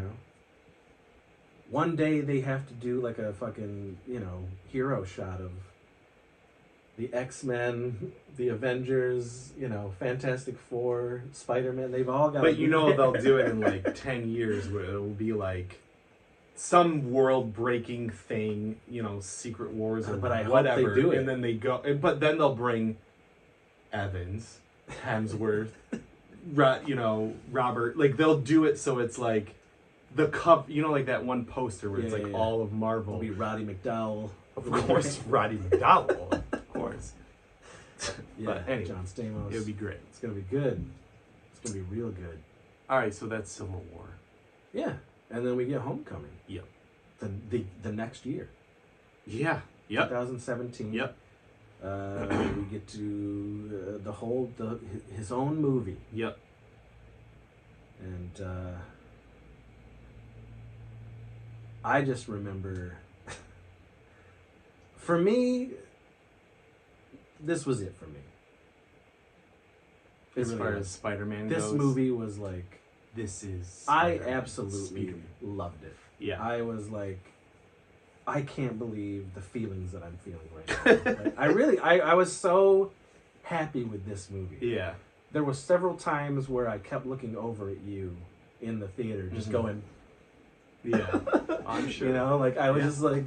One day they have to do like a fucking hero shot of the X-Men, the Avengers, Fantastic Four, Spider-Man. They've all got. But they'll do it in like 10 years where it'll be like some world-breaking thing, Secret Wars or but I whatever. Hope they do it. And then they go, but then they'll bring Evans, Hemsworth, Robert. Like, they'll do it so it's like the cup, like that one poster where it's like all of Marvel. It'll be Roddy McDowell. Of course, Roddy McDowell. Of course. But anyway, John Stamos. It'll be great. It's gonna be good. It's gonna be real good. All right, so that's Civil War. Yeah, and then we get Homecoming. Yep. The next year. Yeah. Yep. 2017. Yep. We get to his own movie. Yep. And I just remember, for me, this was it for me. As far as Spider-Man goes, this movie was like, this is. I absolutely loved it. Yeah. I was like, I can't believe the feelings that I'm feeling right now. I was so happy with this movie. Yeah. There were several times where I kept looking over at you in the theater, just going, yeah, I'm sure. I was just like,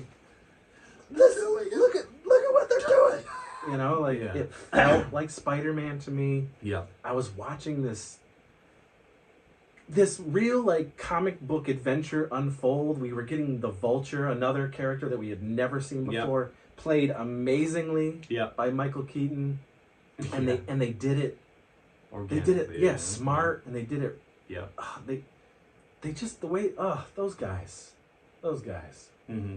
look at what they're doing. It felt like Spider-Man to me. Yeah. I was watching this real comic book adventure unfold. We were getting the Vulture, another character that we had never seen before, played amazingly by Michael Keaton, and they did it. They did it, smart, and they did it. Yeah. they just the way those guys. Mm-hmm.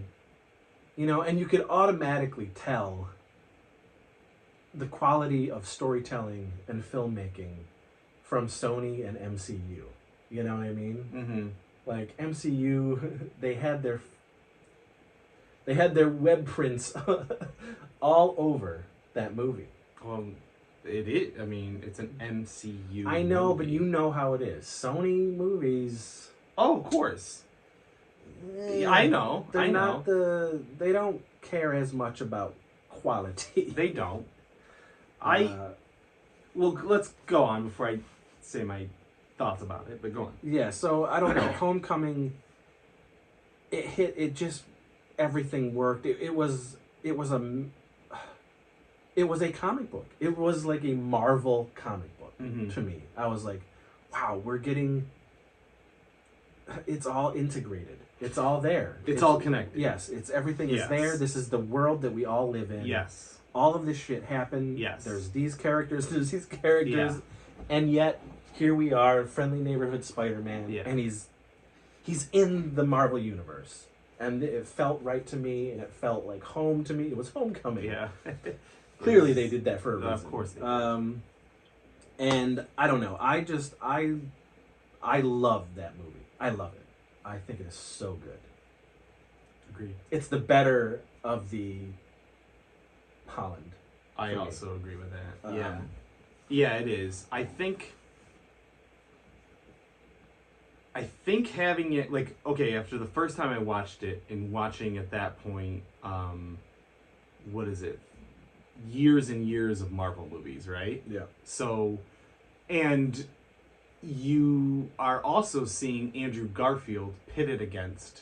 You know, and you could automatically tell the quality of storytelling and filmmaking from Sony and MCU. You know what I mean? Mm-hmm. Like MCU, they had their web prints all over that movie. Well, it is. I mean, it's an MCU. I know, movie. but you know how it is. Sony movies. Oh, of course. Yeah, I know. They're I know. not they don't care as much about quality. They don't. Well, let's go on before I say my thoughts about it. But go on. Yeah. So I don't know. Homecoming. It just everything worked. It was a comic book. It was like a Marvel comic book to me. I was like, wow, we're getting. It's all integrated. It's all there. It's all connected. Yes, everything is there. This is the world that we all live in. Yes. All of this shit happened. Yes. There's these characters. And yet here we are, friendly neighborhood Spider-Man, and he's in the Marvel universe, and it felt right to me, and it felt like home to me. It was Homecoming. Yeah. Clearly, they did that for a reason. Of course they did. And I don't know. I love that movie. I love it. I think it is so good. Agreed. It's the better of the Holland. I also agree with that. Yeah. Yeah, it is. I think having it, like, okay, after the first time I watched it, and watching at that point, what is it? Years and years of Marvel movies, right? Yeah. So, and you are also seeing Andrew Garfield pitted against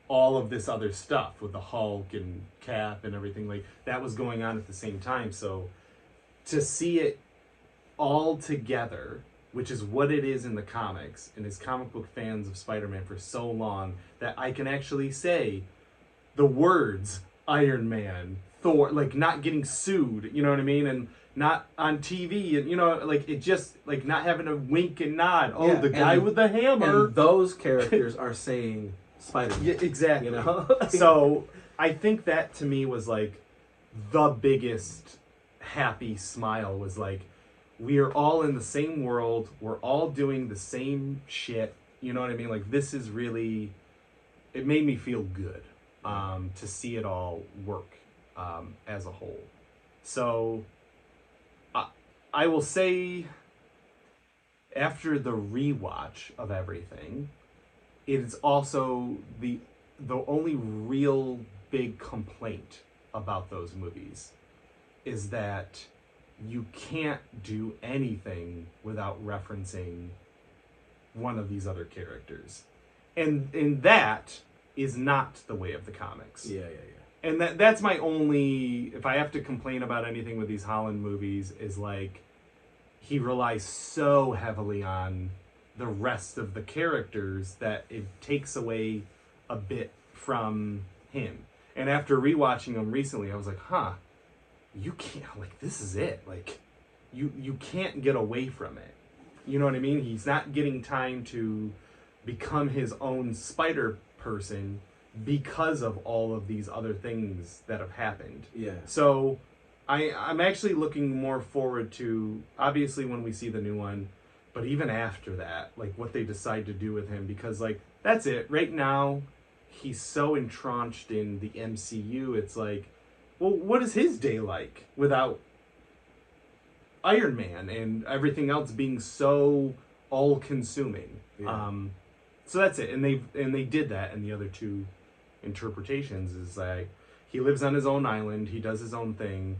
all of this other stuff with the Hulk and Cap and everything. Like, that was going on at the same time. So, to see it all together, which is what it is in the comics, and as comic book fans of Spider-Man for so long, that I can actually say the words Iron Man, Thor, like, not getting sued, you know what I mean? And not on TV, and, you know, like, it just, like, not having a wink and nod. Oh, the guy with the hammer. And those characters are saying Spider-Man. Yeah, exactly. You know? So, I think that, to me, was, like, the biggest happy smile was, like, we are all in the same world. We're all doing the same shit. You know what I mean? Like, this is really... It made me feel good to see it all work as a whole. So, I will say, after the rewatch of everything, it is also the only real big complaint about those movies is that you can't do anything without referencing one of these other characters. And that is not the way of the comics. Yeah. And that's my only... If I have to complain about anything with these Holland movies, is like, he relies so heavily on the rest of the characters that it takes away a bit from him. And after rewatching them recently, I was like, you can't, like, this is it. Like, you can't get away from it. You know what I mean? He's not getting time to become his own spider person because of all of these other things that have happened. Yeah. So I'm actually looking more forward to, obviously, when we see the new one, but even after that, like, what they decide to do with him, because, like, that's it. Right now, he's so entrenched in the MCU, it's like, well, what is his day like without Iron Man and everything else being so all-consuming? Yeah. So that's it, and they did that in the other two interpretations. Is like, he lives on his own island, he does his own thing,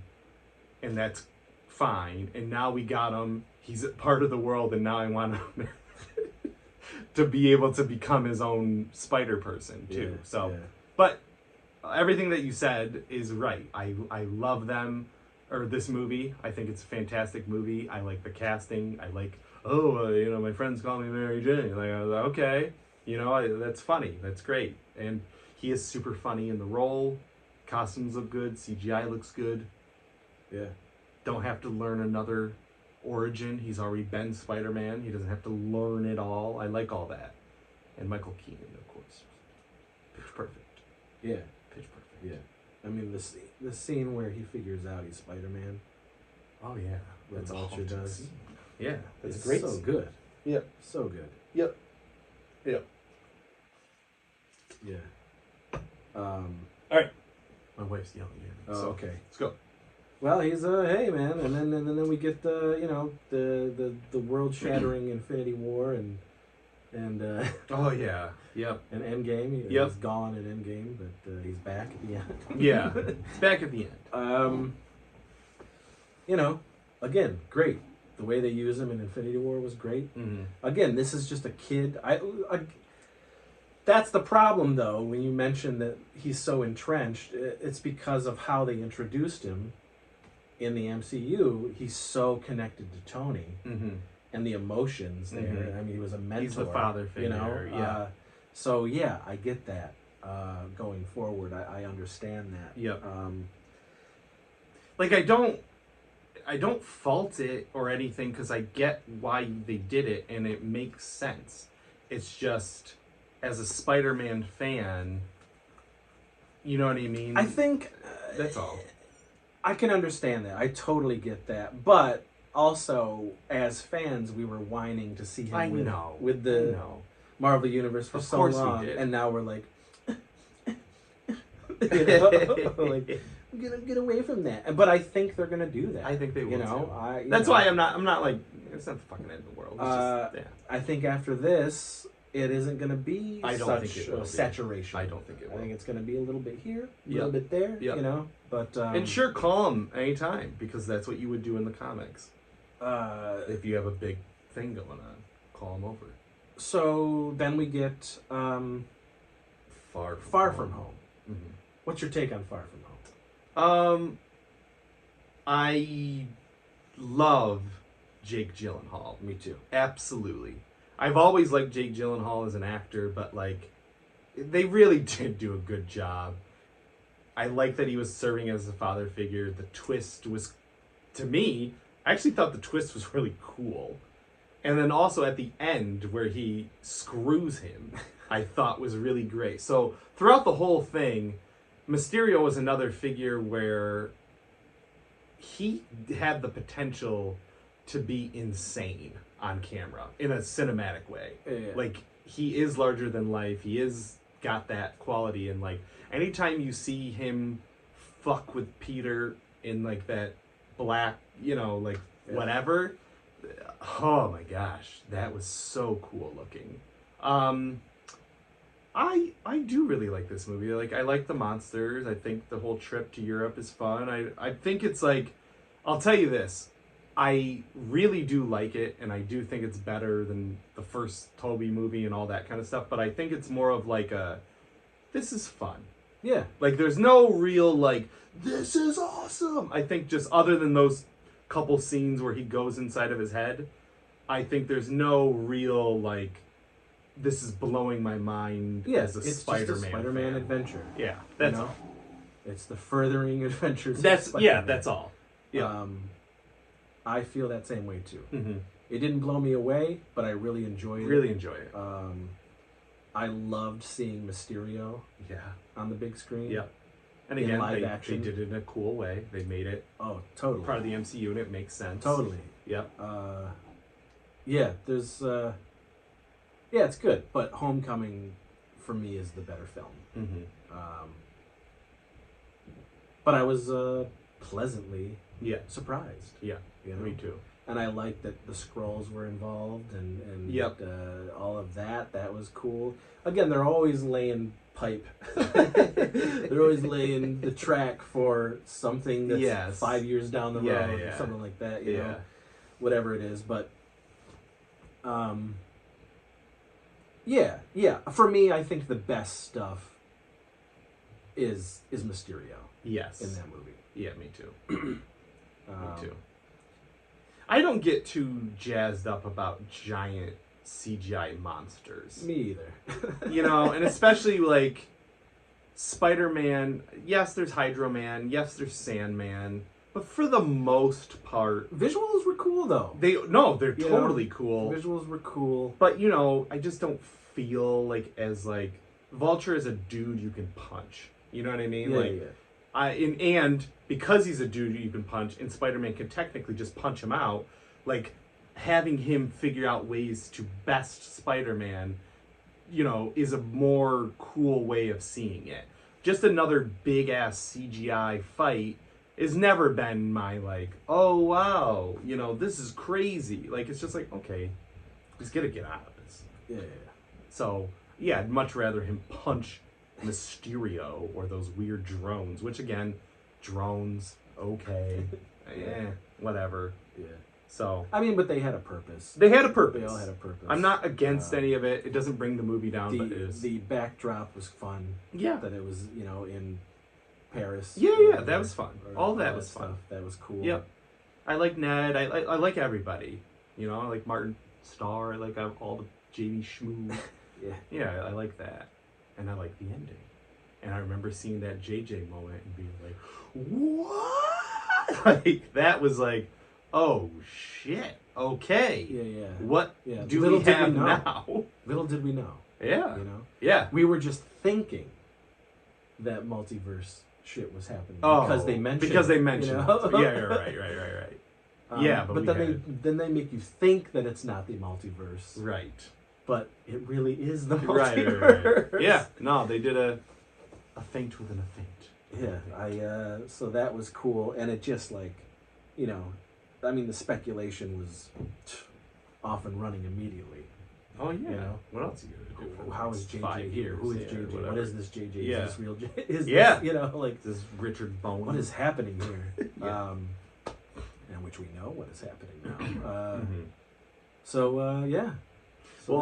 and that's fine. And now we got him. He's a part of the world, and now I want him to be able to become his own spider person too. But everything that you said is right. I love them, or this movie. I think it's a fantastic movie. I like the casting. I like, my friends call me Mary Jane. Like, I was like, okay, that's funny. That's great. And he is super funny in the role. Costumes look good. CGI looks good. Yeah. Don't have to learn another origin. He's already been Spider-Man. He doesn't have to learn it all. I like all that. And Michael Keaton, of course. Pitch Perfect. Yeah. Pitch Perfect. Yeah. I mean, the scene where he figures out he's Spider-Man. Oh, yeah. What Vulture does. Scene. Yeah. That's It's great. So good. Yep. So good. Yep. Yep. Yeah. All right. My wife's yelling at me. Oh, so okay. Let's go. Well, he's hey man, and then we get the world shattering Infinity War and Oh, yeah. Yep. and Endgame. Yep. He's gone at Endgame, but he's back at the end. Yeah. It's back at the end. Again, great. The way they use him in Infinity War was great. Mm-hmm. Again, this is just a kid. That's the problem, though, when you mention that he's so entrenched. It's because of how they introduced him in the MCU. He's so connected to Tony and the emotions there. Mm-hmm. I mean, he was a mentor. He's the father figure, yeah. So, yeah, I get that going forward. I understand that. Yep. Like, I don't fault it or anything because I get why they did it and it makes sense. It's just, as a Spider-Man fan, you know what I mean? I think... that's all. I can understand that. I totally get that. But also, as fans, we were whining to see him with the Marvel Universe for so long. We did. And now we're like... like, get away from that. But I think they're gonna do that. I think they will. Too. That's why I'm not like, it's not the fucking end of the world. It's just, I think after this, it isn't gonna be saturation. I don't think it will. I think it's gonna be a little bit here, a Yep. little bit there. Yep. But and sure, call him anytime because that's what you would do in the comics. If you have a big thing going on, call him over. So then we get Far From Home. Mm-hmm. What's your take on Far From Home? I love Jake Gyllenhaal. Me too. Absolutely. I've always liked Jake Gyllenhaal as an actor, but like, they really did do a good job. I like that he was serving as a father figure. The twist was, to me, I actually thought the twist was really cool. And then also at the end where he screws him, I thought was really great. So throughout the whole thing, Mysterio was another figure where he had the potential to be insane on camera in a cinematic way. Yeah. Like, he is larger than life. He is got that quality. And like, anytime you see him fuck with Peter in like that black, whatever. Oh my gosh, that was so cool looking. I do really like this movie. Like, I like the monsters. I think the whole trip to Europe is fun. I think it's like, I'll tell you this, I really do like it, and I do think it's better than the first Tobey movie and all that kind of stuff, but I think it's more of like this is fun. Yeah. Like, there's no real, like, this is awesome. I think just other than those couple scenes where he goes inside of his head, I think there's no real, like, this is blowing my mind as a Spider-Man just a Spider-Man fan. adventure. Yeah, that's all. It's the furthering adventures. That's of Spider-Man. that's all. Yeah. I feel that same way too. Mm-hmm. It didn't blow me away, but I really enjoyed it. Really enjoy it. I loved seeing Mysterio on the big screen. Yeah. And in again, live they action. did it in a cool way. They made it totally part of the MCU, and it makes sense. Totally. Yep. There's it's good, but Homecoming for me is the better film. Mm-hmm. But I was pleasantly surprised. Yeah. Me too. And I liked that the Skrulls were involved and all of that. That was cool. Again, they're always laying pipe. They're always laying the track for something that's 5 years down the road or something like that. You know, whatever it is. But for me, I think the best stuff is Mysterio. Yes. In that movie. Yeah, me too. Me too. I don't get too jazzed up about giant CGI monsters. Me either. And especially like Spider-Man. Yes, there's Hydro Man. Yes, there's Sandman. But for the most part, visuals were cool though. They're totally cool. Visuals were cool. But I just don't feel like as like Vulture is a dude you can punch. You know what I mean? And because he's a dude you can punch, and Spider-Man can technically just punch him out, like having him figure out ways to best Spider-Man, you know, is a more cool way of seeing it. Just another big ass CGI fight has never been my like, oh wow, you know, this is crazy. Like it's just like, okay, he's gonna get out of this. Yeah. So yeah, I'd much rather him punch Mysterio or those weird drones, which again, drones, okay. Whatever. Yeah. So I mean, but they had a purpose. They had a purpose. They all had a purpose. I'm not against any of it. It doesn't bring the movie down, but it is. The backdrop was fun. Yeah. That it was, you know, in Paris. Yeah, that was fun. All that was fun. That was cool. Yep. I like Ned. I like everybody. You know, I like Martin Starr. I like all the JV Schmoo. Yeah. Yeah, I like that. And I like the ending. And I remember seeing that JJ moment and being like, what? Like, that was like, oh, shit. Okay. Yeah. What do Little we did have we know. now? Little did we know. Yeah. You know? Yeah. We were just thinking that multiverse shit was happening because they mentioned it. You know? Yeah, right. Yeah, but then they make you think that it's not the multiverse. Right. But it really is the Right. multiverse. Yeah. No, they did a feint within a feint. Yeah, so that was cool, and it just like, you know, I mean the speculation was off and running immediately. Oh yeah. You know? What else are you gonna do? How is JJ here? Who is JJ? Whatever. What is this JJ? Yeah. Is this real JJ? Is Yeah. this, you know, like This is Richard Bone. what is happening here? Yeah. And which we know what is happening now. Mhm. So yeah. So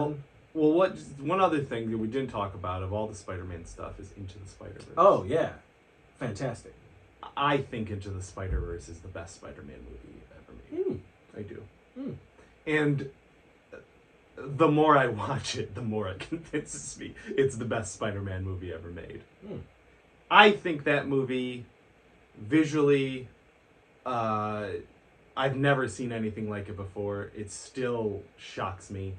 Well, then- one other thing that we didn't talk about of all the Spider-Man stuff is Into the Spider-Verse. oh yeah, fantastic. I think Into the Spider-Verse is the best Spider-Man movie ever made. I do. And the more I watch it, the more it convinces me it's the best Spider-Man movie ever made. I think that movie, visually, I've never seen anything like it before. It still shocks me.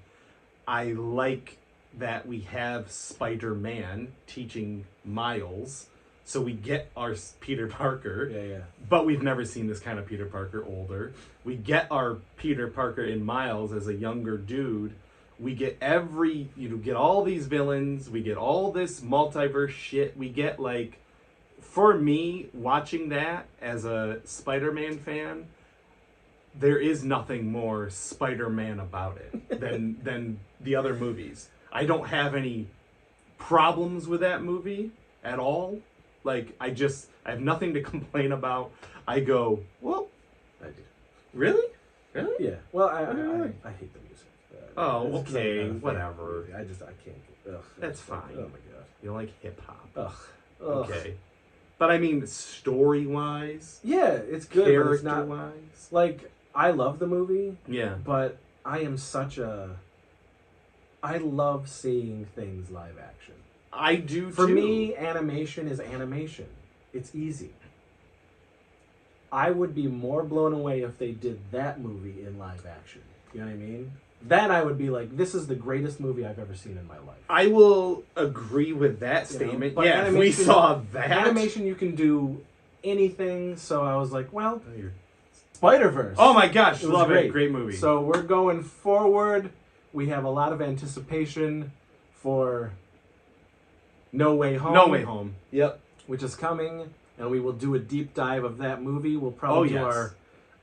I like that we have Spider-Man teaching Miles, so we get our Peter Parker. Yeah. But we've never seen this kind of Peter Parker older. We get our Peter Parker in Miles as a younger dude. We get get all these villains. We get all this multiverse shit. We get like, for me, watching that as a Spider-Man fan, there is nothing more Spider-Man about it than the other movies. I don't have any problems with that movie at all. Like, I have nothing to complain about. I go, well, I do. really? Really? Yeah. Well, I What do you like? hate the music. Oh, It's just okay, not a fan whatever. movie. I can't. Ugh, That's it's like, fine. oh my god. You don't like hip-hop. Ugh. Okay. But I mean, story-wise, Yeah, it's good. But it's not character-wise. like I love the movie, Yeah. but I love seeing things live action. I do, For too. me, animation is animation. It's easy. I would be more blown away if they did that movie in live action. You know what I mean? Then I would be like, this is the greatest movie I've ever seen in my life. I will agree with that You know, statement. but Yeah, if we animation- saw that. Animation, you can do anything, so I was like, well, Oh, you're- Spider-Verse. Oh my gosh, It was love great. it. Great movie. So we're going forward. We have a lot of anticipation for No Way Home. No Way Home. Yep. Which is coming, and we will do a deep dive of that movie. We'll probably do yes. our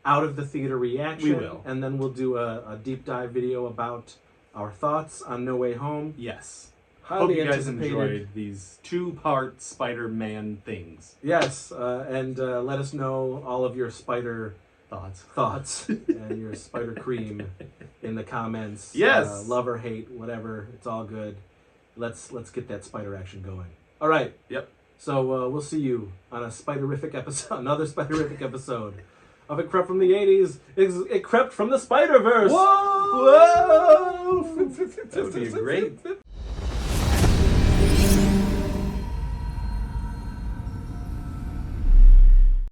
out of the theater reaction. We will. And then we'll do a deep dive video about our thoughts on No Way Home. Yes. Highly Hope you guys anticipated. enjoyed these 2-part Spider-Man things. Yes, and let us know all of your spider thoughts and your spider cream in the comments. Yes. Love or hate, whatever. It's all good. Let's get that spider action going. All right. Yep. So we'll see you on a spiderific episode, another spiderific episode of It Crept from the 80s. It crept from the Spider-Verse. Whoa! Whoa! That would be great.